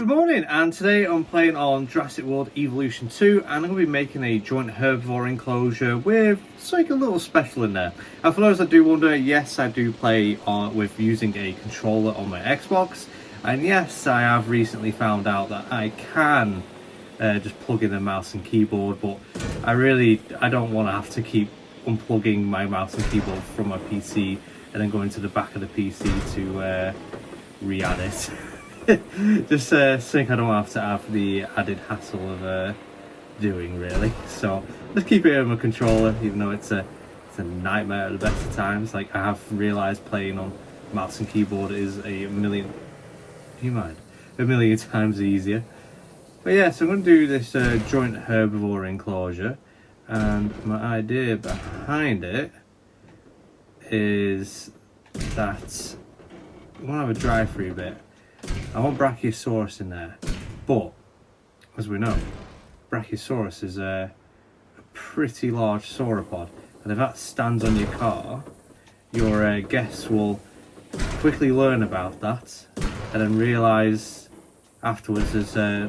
Good morning, and today I'm playing on Jurassic World Evolution 2 and I'm going to be making a joint herbivore enclosure with something a little special in there. And for those that do wonder, yes, I do play with using a controller on my Xbox, and yes, I have recently found out that I can just plug in a mouse and keyboard, but I don't want to have to keep unplugging my mouse and keyboard from my PC and then going to the back of the PC to re-add it. Just think I don't have to have the added hassle of doing, really. So let's keep it on my controller, even though it's a nightmare at the best of times. Like, I have realised playing on mouse and keyboard is a million times easier. But yeah, so I'm going to do this joint herbivore enclosure, and my idea behind it is that I want to have a drive-through bit. I want Brachiosaurus in there, but as we know, Brachiosaurus is a pretty large sauropod, and if that stands on your car, your guests will quickly learn about that and then realise afterwards there is no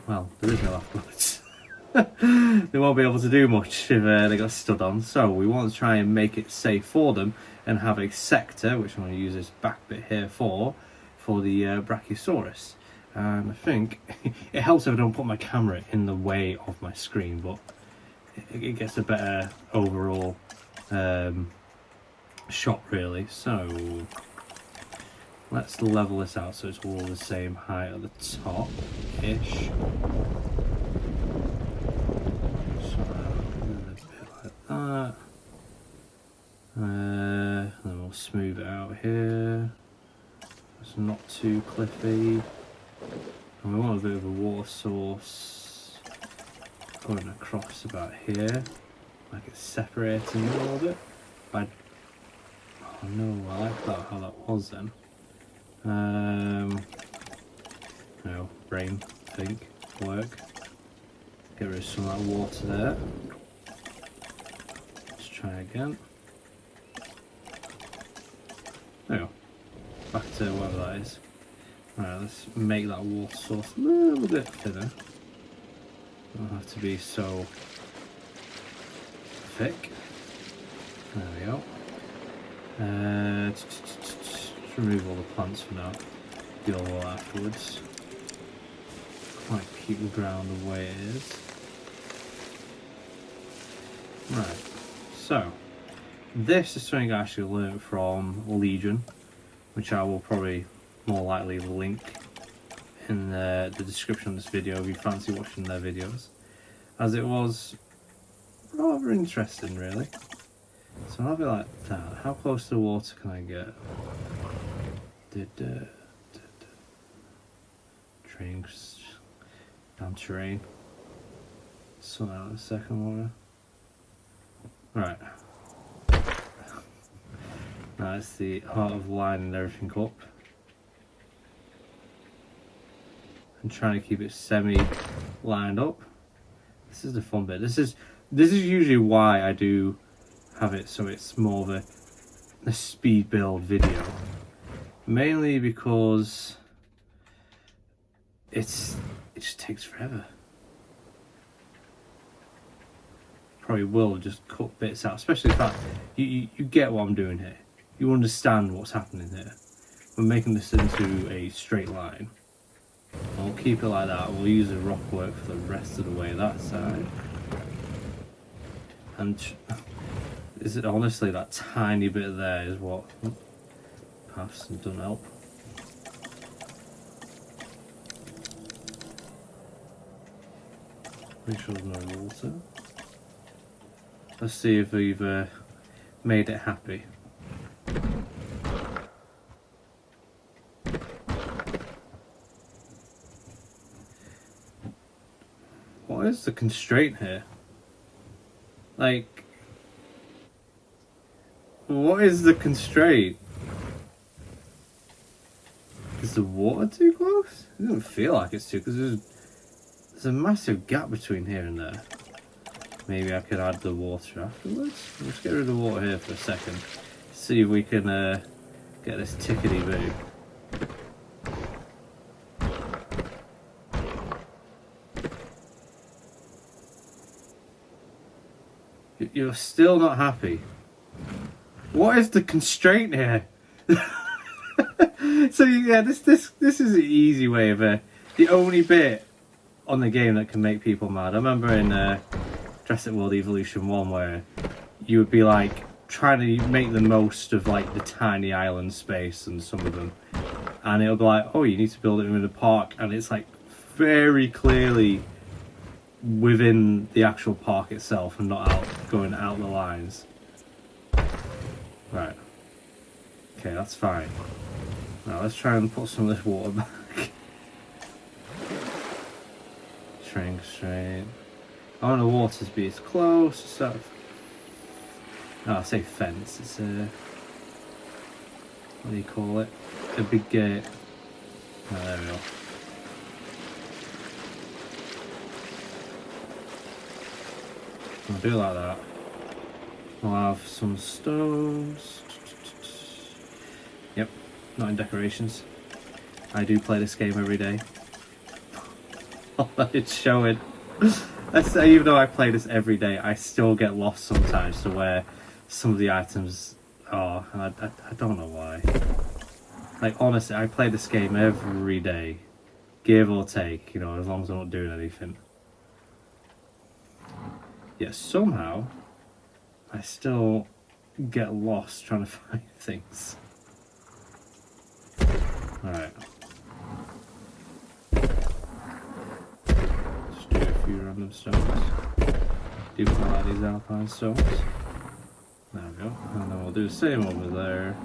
afterwards. They won't be able to do much if they got stood on, so we want to try and make it safe for them and have a sector, which I'm going to use this back bit here for the Brachiosaurus. And I think it helps if I don't put my camera in the way of my screen, but it gets a better overall shot, really. So let's level this out so it's all the same height at the top ish. So a bit like that. Then we'll smooth it out here. It's not too cliffy, and we want a bit of a water source going across about here, like it's separating a little bit. Oh no, I like that, how that was then. No, brain, think, work. Get rid of some of that water there. Let's try again. There we go. Back to whatever that is. Alright, let's make that water source a little bit thinner. Don't have to be so thick. There we go. Just remove all the plants for now. Deal with all afterwards. Quite keep the ground the way it is. Right, so this is something I actually learned from Legion, which I will probably more likely link in the description of this video if you fancy watching their videos, as it was rather interesting, really. So I'll have it like that. How close to the water can I get? Terrain. Sort out the second water. Right. Now it's the heart of lining everything up and trying to keep it semi lined up. This is the fun bit. This is usually why I do have it so it's more of a speed build video, mainly because it just takes forever. Probably will just cut bits out, especially if you get what I'm doing here. You understand what's happening here. We're making this into a straight line. We'll keep it like that. We'll use the rock work for the rest of the way that side. And is it honestly that tiny bit there is what perhaps doesn't help. Make sure there's no water. Let's see if we've made it happy. What is the constraint here? Like, what is the constraint? Is the water too close? It doesn't feel like it's too, because there's a massive gap between here and there. Maybe I could add the water afterwards. Let's get rid of the water here for a second. See if we can get this tickety-boo. You're still not happy. What is the constraint here? So yeah, this is an easy way of the only bit on the game that can make people mad. I remember in Jurassic World Evolution 1 where you would be like trying to make the most of like the tiny island space and some of them, and it'll be like, oh, you need to build it in a park, and it's like very clearly within the actual park itself and not going out the lines. Right. Okay, that's fine. Now let's try and put some of this water back. Constraint. I want the water to be as close as that. No, I say fence. It's a, what do you call it? A big gate. Oh, there we go. I'll do it like that. I'll have some stones. Yep, not in decorations. I do play this game every day. It's showing. Even though I play this every day, I still get lost sometimes to where some of the items are. I don't know why. Like, honestly, I play this game every day, give or take, you know, as long as I'm not doing anything. Yet somehow, I still get lost trying to find things. Alright. Just do a few random stones. Do quite like these alpine stones. There we go. And then we'll do the same over there.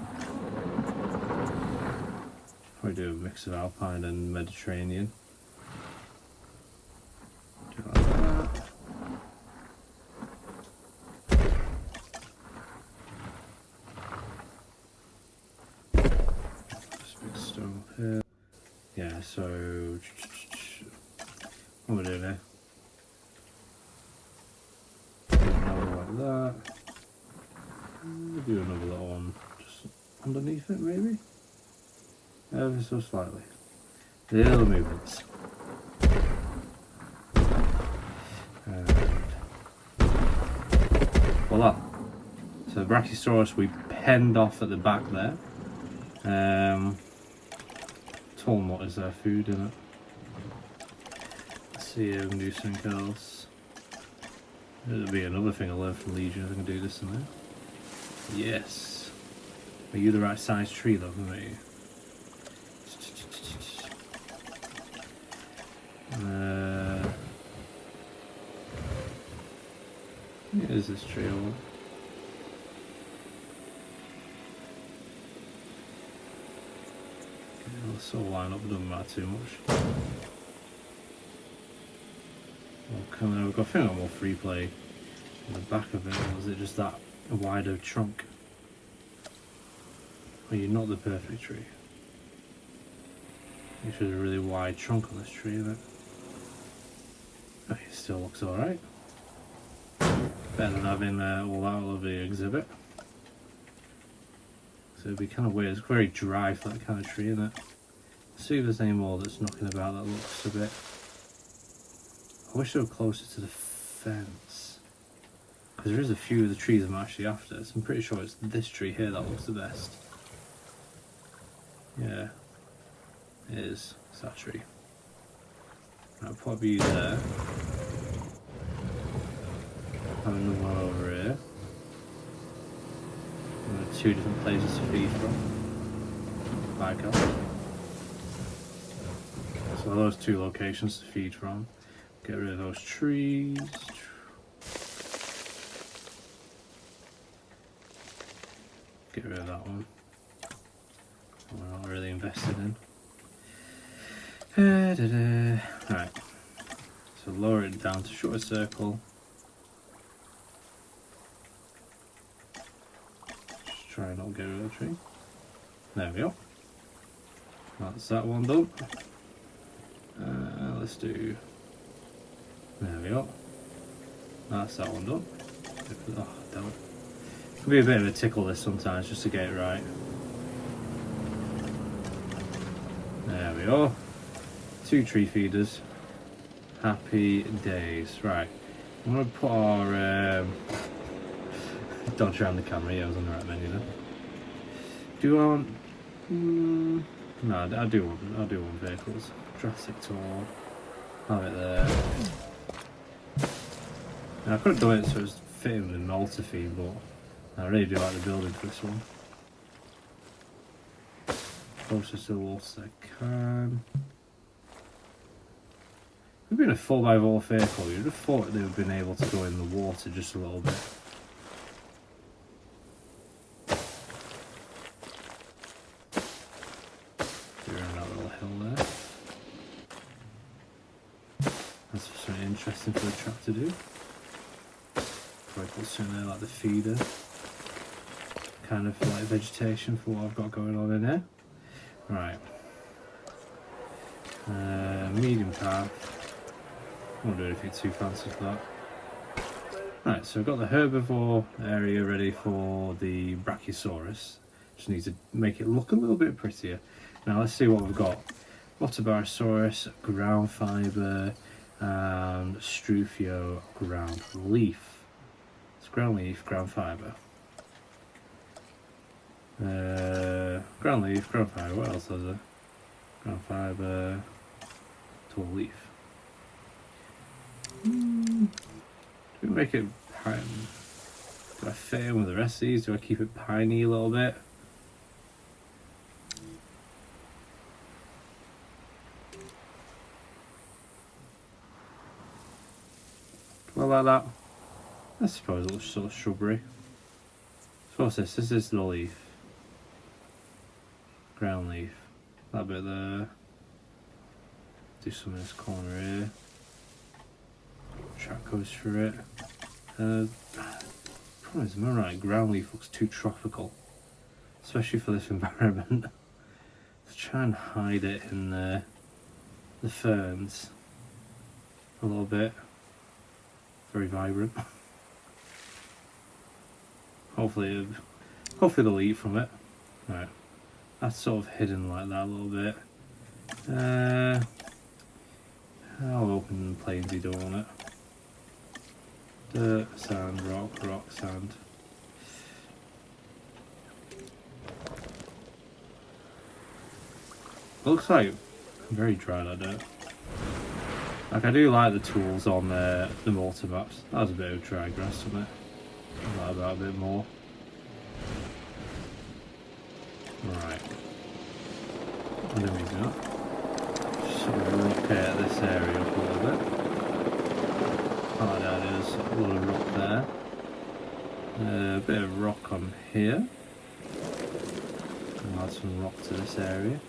Probably do a mix of alpine and Mediterranean. Do it like that. Here. Yeah, so what we're doing here? Another like that. We'll do another little one just underneath it, maybe. Ever so slightly. Little movements. And voila. So the Brachiosaurus we penned off at the back there. Tall nut is there food in it. Let's see if we can do something else. There'll be another thing I learned from Legion if I can do this in there. Yes. Are you the right size tree though, aren't you? What is this tree? This will line up, doesn't matter too much. We've got, I think, more free play in the back of it, or is it just that wider trunk? Well, you're not the perfect tree. There's a really wide trunk on this tree, isn't it? Oh, it still looks alright. Better than having all that all over the exhibit. So it'd be kind of weird. It's very dry for that kind of tree, isn't it? See if there's any more that's knocking about that looks a bit. I wish they were closer to the fence, because there is a few of the trees I'm actually after. So I'm pretty sure it's this tree here that looks the best. Yeah, it is. It's that tree. I'll probably use there. Have another one over here. Two different places to feed from. Back up. So those two locations to feed from. Get rid of those trees. Get rid of that one. We're not really invested in. Right. So lower it down to shorter circle. Just try and not get rid of the tree. There we go. That's that one done. Let's do. There we go. That's that one done. Oh, damn it. It can be a bit of a tickle this sometimes just to get it right. There we go. 2 tree feeders. Happy days. Right. I'm going to put our dodge around the camera. Yeah, I was on the right menu then. Do I want? No, I do want vehicles. Jurassic Tour. Have it there. Now, I could have done it so it's fitting with the Malta theme, but I really do like the building for this one. Closest to the water as I can. If it'd been a 4x4 vehicle, you'd have thought they would have been able to go in the water just a little bit. Around that little hill there. That's something interesting for the track to do. Probably put something there like the feeder. Kind of like vegetation for what I've got going on in here. Right. Medium path. I won't do anything too fancy for that. Right, so I've got the herbivore area ready for the Brachiosaurus. Just need to make it look a little bit prettier. Now let's see what we've got. Otobarosaurus, ground fibre, and Struthio, ground leaf. It's ground leaf, ground fibre. Ground leaf, ground fibre, what else is there? Ground fibre, tall leaf. Do we make it pine? Do I fit in with the rest of these? Do I keep it piney a little bit? Well, like that. I suppose it looks sort of shrubbery. So what's this? This is the leaf. Ground leaf. That bit there. Do some in this corner here. Track goes through it. Problem is, am I right? Ground leaf looks too tropical, especially for this environment. Let's try and hide it in the ferns a little bit. Very vibrant. Hopefully they'll eat from it. Right, that's sort of hidden like that a little bit. I'll open the plainsy door on it. Dirt, sand, rock, sand. Looks like very dry, that dirt. Like, I do like the tools on the Malta maps. That was a bit of dry grass, wasn't it? I like that a bit more. Right. What do we do? Just sort of look at this area up a little bit. Oh, there's a lot of rock there. A bit of rock on here. I'll add some rock to this area.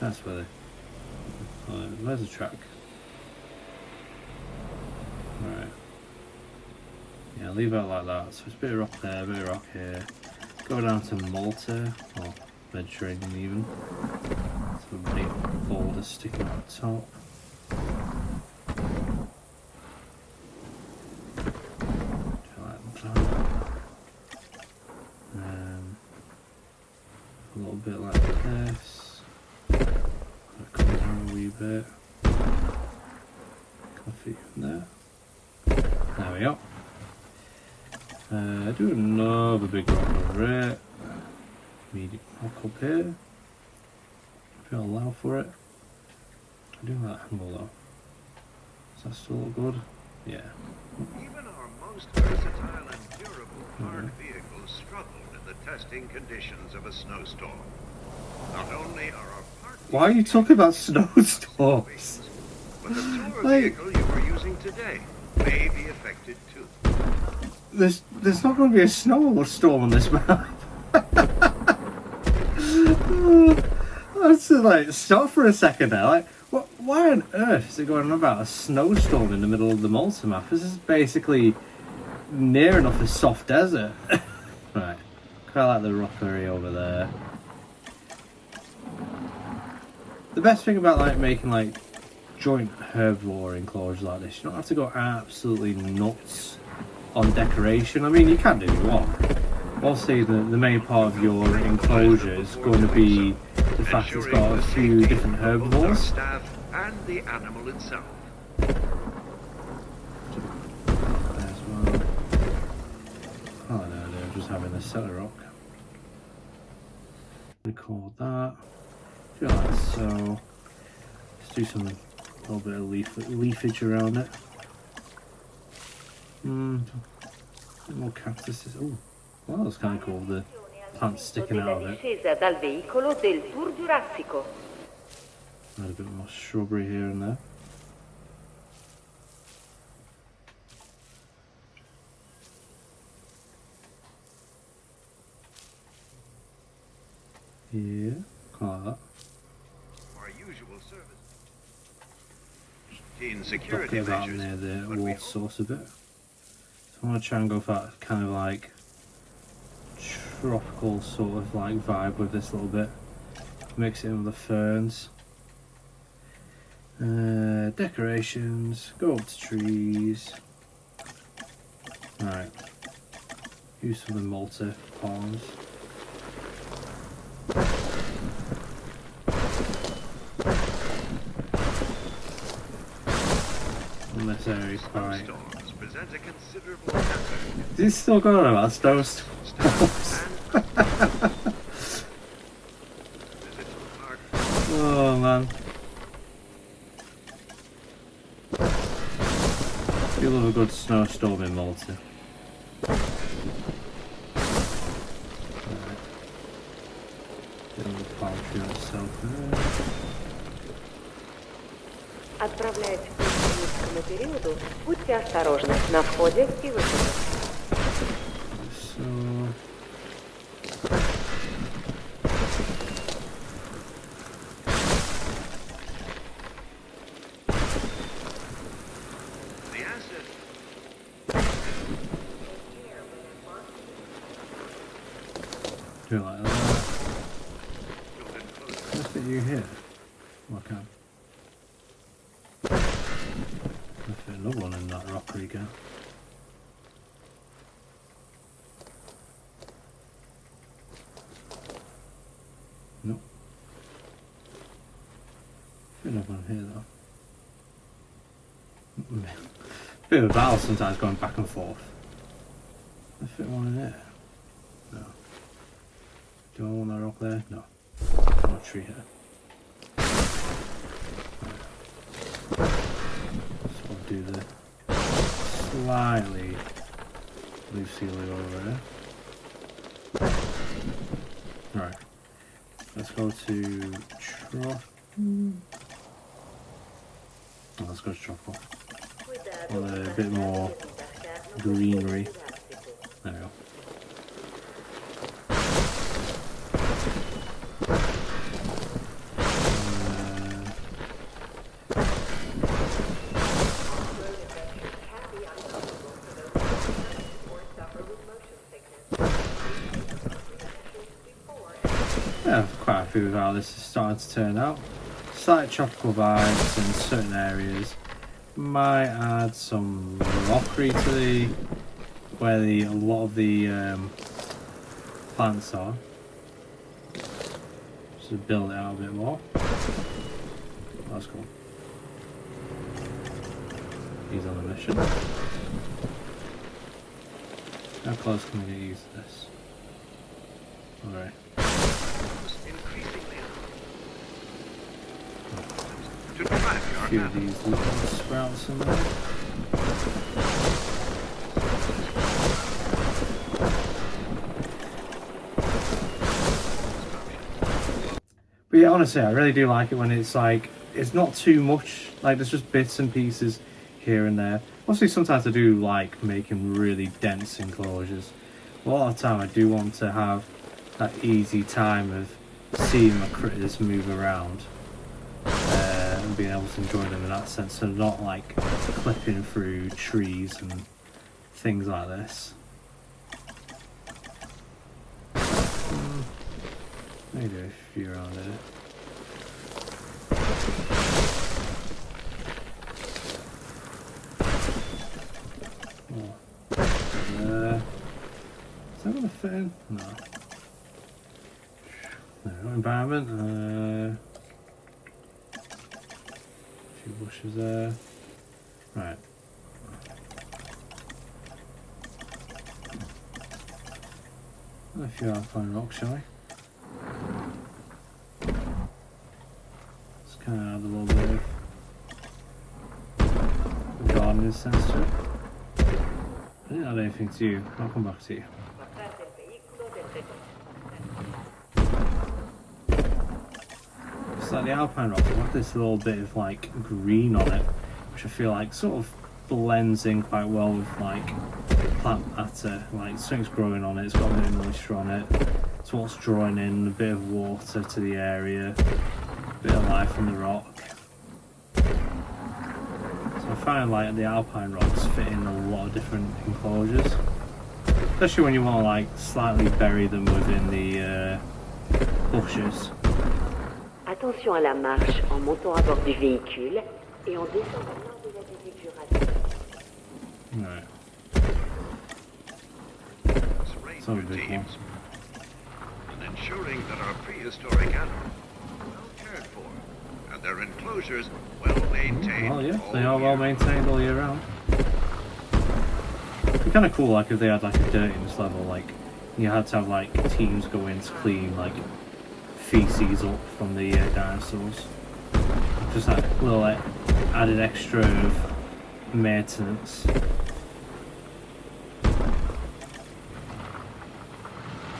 That's where they... Oh, where's the track? Right. Yeah, leave it like that. So it's a bit of rock there, a bit of rock here. Go down to Malta, or Mediterranean even. Some big boulders sticking out the top. A little bit like this. Come down a wee bit. Coffee in there. There we go. Do another big rock over it. Medium rock up here. If you'll allow for it. I do like that angle though. Does that still look good? Yeah. Even our most versatile and durable hard vehicles struggled in the testing conditions of a snowstorm. Not only are our parts... Why are you talking about snowstorms? But the tour vehicle you are using today may be affected too. There's not going to be a snowstorm on this map. Let's like stop for a second there. Like, why on earth is it going on about a snowstorm in the middle of the Malta map? This is basically near enough a soft desert. Right, quite like the rockery over there. The best thing about like making like joint herbivore enclosures like this, you don't have to go absolutely nuts on decoration. I mean, you can do what you want. Obviously, the main part of your enclosure is going to be the fact it's got a few different herbivores. Staff and the animal itself. As well. just having a cellar rock. Record that. Do it like so. Let's do some little bit of leafage around it. More cactuses. Oh, well, that's kind of cool. The plants sticking out of it. Discesa dal veicolo del Tour Giurassico. Add a bit more shrubbery here and there. Yeah, kind of like that. Our usual service. Keen Got security it about measures. near the but we water source a bit. So I want to try and go for that kind of like tropical sort of like vibe with this a little bit. Mix it in with the ferns. Decorations, go up to trees. Alright. Use some of the multi palms. And this area is quite. Snowstorms present a considerable hazard. Is he still going on about snowstorms? Oh man. You love a good snowstorm in Malta. Alright. Get the palm tree itself there. Отправляясь в туристическому периоду, будьте осторожны на входе и выходе. So. The acid Do it like that. will enclose Let's fit you here. Oh, I can. Let's fit another one in that rockery gap. Nope. Fit another one here though. Bit of a battle sometimes going back and forth. Let's fit one in there. No. Do I want that rock there? No. I want a tree here. So I'll do the slightly loosey over there. Right. Let's go to trough. Oh, let's go to tropical. Want a bit more greenery. There we go. Yeah, I'm quite happy with how this is starting to turn out. Slight tropical vibes in certain areas. Might add some rockery to the where a lot of the plants are. Just to build it out a bit more. That's cool. He's on a mission. How close can we get used to this? Alright. increasingly to track A our few of path. these little sprouts in there. But yeah, honestly, I really do like it when it's like, it's not too much, like there's just bits and pieces here and there. Obviously, sometimes I do like making really dense enclosures. A lot of the time I do want to have that easy time of seeing my critters move around and being able to enjoy them in that sense, so not like clipping through trees and things like this. Maybe a few around here. Oh. Is that gonna fit in? No. No, environment. A few bushes there. Right. A few alpine rocks, shall we? Just kind of add a little bit of gardening sense to it. I didn't add anything to you. I'll come back to you. It's like the alpine rocks have this little bit of like green on it, which I feel like sort of blends in quite well with like plant matter. Like something's growing on it, it's got a bit of moisture on it. It's what's drawing in a bit of water to the area, a bit of life on the rock. So I find like the alpine rocks fit in a lot of different enclosures, especially when you want to like slightly bury them within the bushes. Attention à la marche en montant à bord du véhicule et en descendant lors de la visite Jurassic. Right. It's Some big one. And ensuring that our prehistoric animals are well cared for and their enclosures well maintained. Well, yeah, all they are year. well maintained all year round. It'd be kind of cool, like if they had like a dirtiness level, like you had to have like teams go in to clean like feces up from the dinosaurs. Just that little like added extra of maintenance.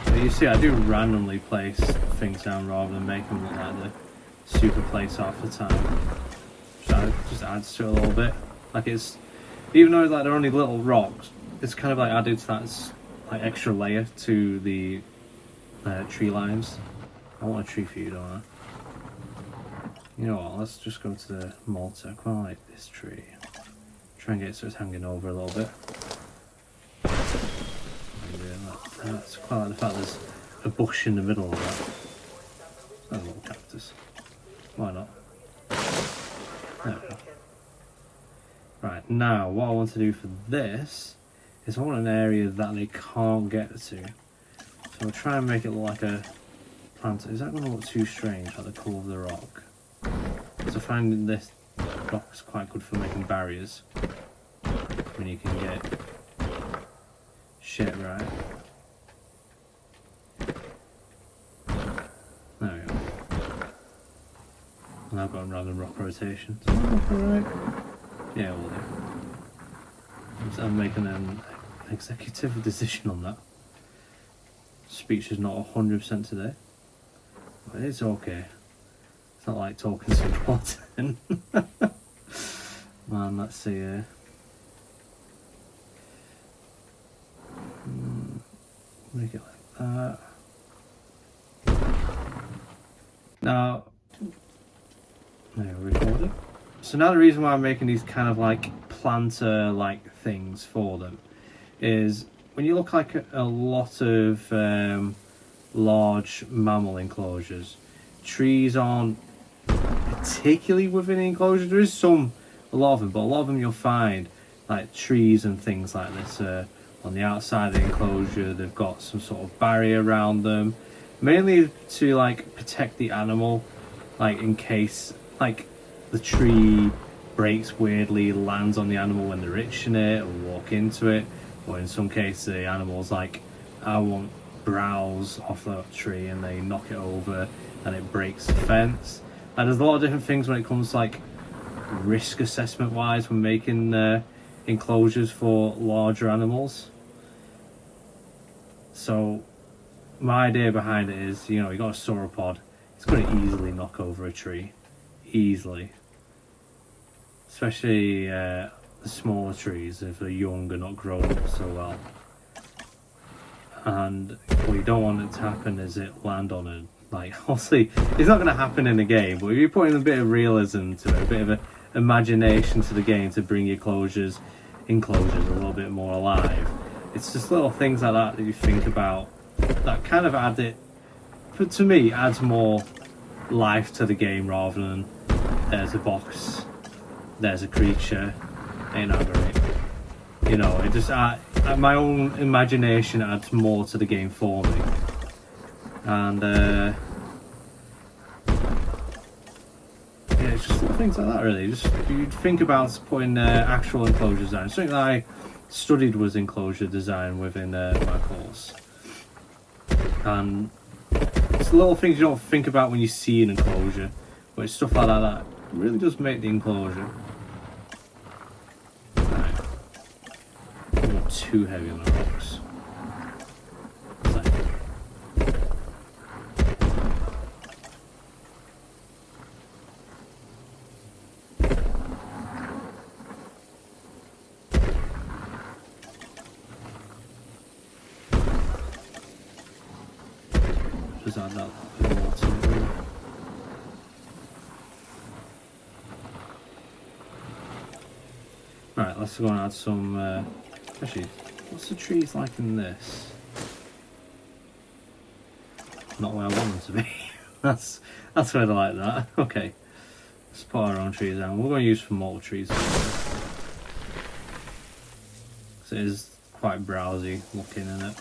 But you see, I do randomly place things down rather than make them look like the super place half the time. Just adds to it a little bit. Like it's, even though like they're only little rocks, it's kind of like added to that like extra layer to the tree lines. I want a tree for you, don't I? You know what, let's just go to the Malta. I quite like this tree. Try and get it so it's hanging over a little bit. That's quite like the fact there's a bush in the middle of that. It's not a little cactus. Why not? There we go. Right, now what I want to do for this is I want an area that they can't get to. So I'll try and make it look like a plant. Is that going to look too strange, like the core of the rock? So finding this rock is quite good for making barriers when you can get shit right. There we go. And I've got a random rock rotation. Does that look alright? Yeah, we'll do. I'm making an executive decision on that. Speech is not 100% today, but it's okay. It's not like talking's important. Man, let's see here. Make it like that. Now, there we record it. So now the reason why I'm making these kind of like planter-like things for them is when you look like a lot of large mammal enclosures, trees aren't particularly within the enclosure. There is a lot of them, but a lot of them you'll find like trees and things like this on the outside of the enclosure. They've got some sort of barrier around them, mainly to like protect the animal, like in case like the tree breaks weirdly, lands on the animal when they're itching it or walk into it, or in some cases the animal's like, I want browse off that tree, and they knock it over and it breaks the fence. And there's a lot of different things when it comes to like risk assessment wise when making enclosures for larger animals. So my idea behind it is, you know, you got a sauropod, it's going to easily knock over a tree, easily. Especially the smaller trees if they're young and not grown up so well. And what you don't want it to happen is it land on it. Like, obviously, it's not going to happen in the game, but if you're putting a bit of realism to it, a bit of imagination to the game to bring your enclosures a little bit more alive, it's just little things like that that you think about that kind of add it, but to me, adds more life to the game rather than there's a box, there's a creature, ain't that great? You know, it just my own imagination adds more to the game for me. And yeah, it's just little things like that really. Just you'd think about putting actual enclosure design. Something that I studied was enclosure design within my course. And it's little things you don't think about when you see an enclosure, but it's stuff like that really does make the enclosure. Right. Not too heavy on the rocks. Just add that water. Right, let's go and add some. Actually, what's the trees like in this? Not where I want them to be. that's where they like that. Okay, let's put our own trees down. We're going to use some more trees. So it is quite browsy looking, isn't it?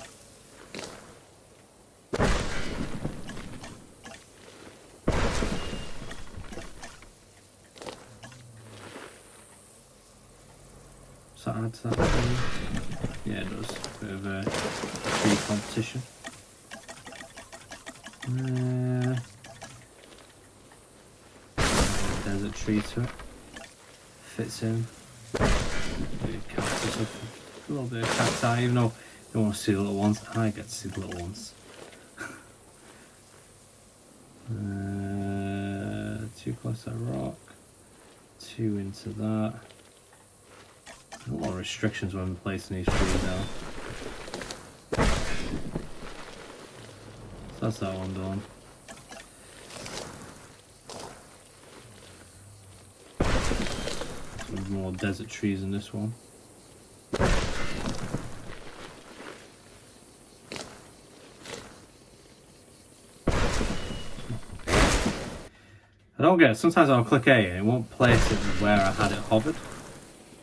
Does that add to that? Yeah, it does. Bit of a tree competition. Desert tree to it. Fits in. Cactus up. A little bit of cacti, even though you don't want to see the little ones. I get to see the little ones. 2 close to that rock. 2 into that. A lot of restrictions when placing these trees down. So that's that one done. Some more desert trees in this one. I don't get it. Sometimes I'll click A and it won't place it where I had it hovered.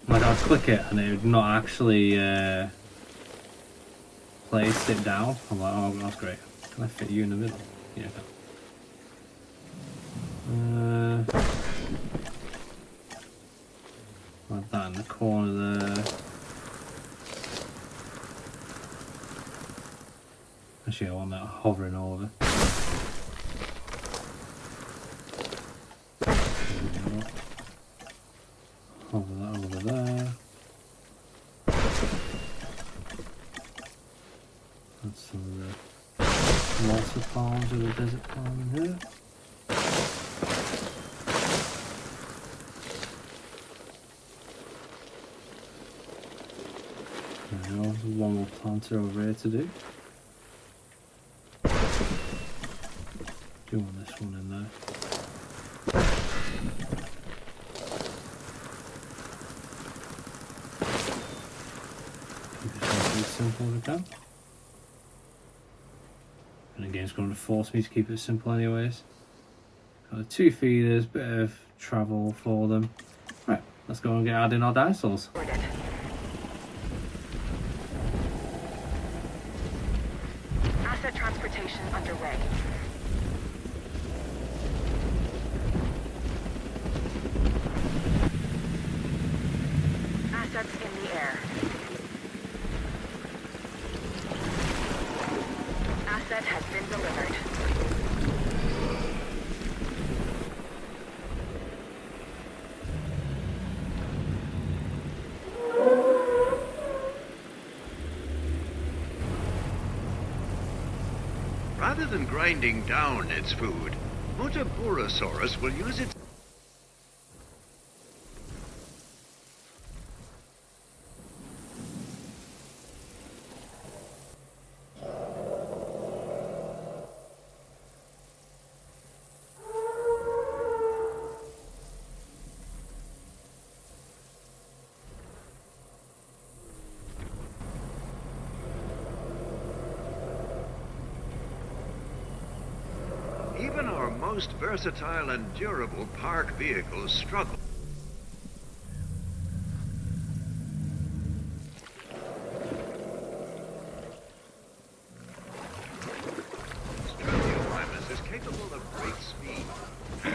Like I'd click it and it would not actually place it down. I'm like, oh, that's great. Can I fit you in the middle? Yeah, I can. Like that in the corner there. Actually, I want that hovering over. Hover that over there. That's some of the water palms or the desert palm in here. Now, one more planter over here to do. Do you want this one in there? Keep it as simple as we can. And again, it's going to force me to keep it simple anyways. Got the 2 feeders, bit of travel for them. Right, let's go and get adding our dinosaurs. Asset transportation underway. Assets in the air. Asset has been delivered. Rather than grinding down its food, Motoburosaurus will use its Even our most versatile and durable park vehicles struggle. Strepiomimus is capable of great speed. Feel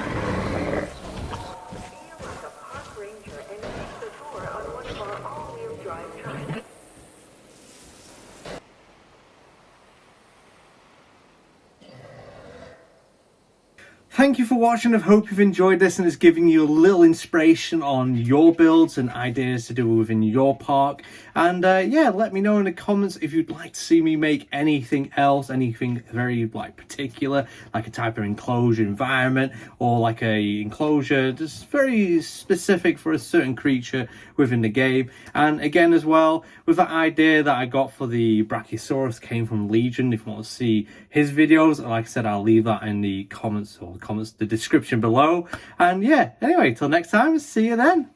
like a park ranger and take the tour on one of our all-wheel drive trucks. thank you for watching. I hope you've enjoyed this and it's giving you a little inspiration on your builds and ideas to do within your park. And yeah, let me know in the comments if you'd like to see me make anything else, anything very like particular, like a type of enclosure environment or like a enclosure just very specific for a certain creature within the game. And again as well, with that idea that I got for the Brachiosaurus came from Legion. If you want to see his videos, like I said, I'll leave that in the comments, the description below. And yeah, anyway, till next time, see you then.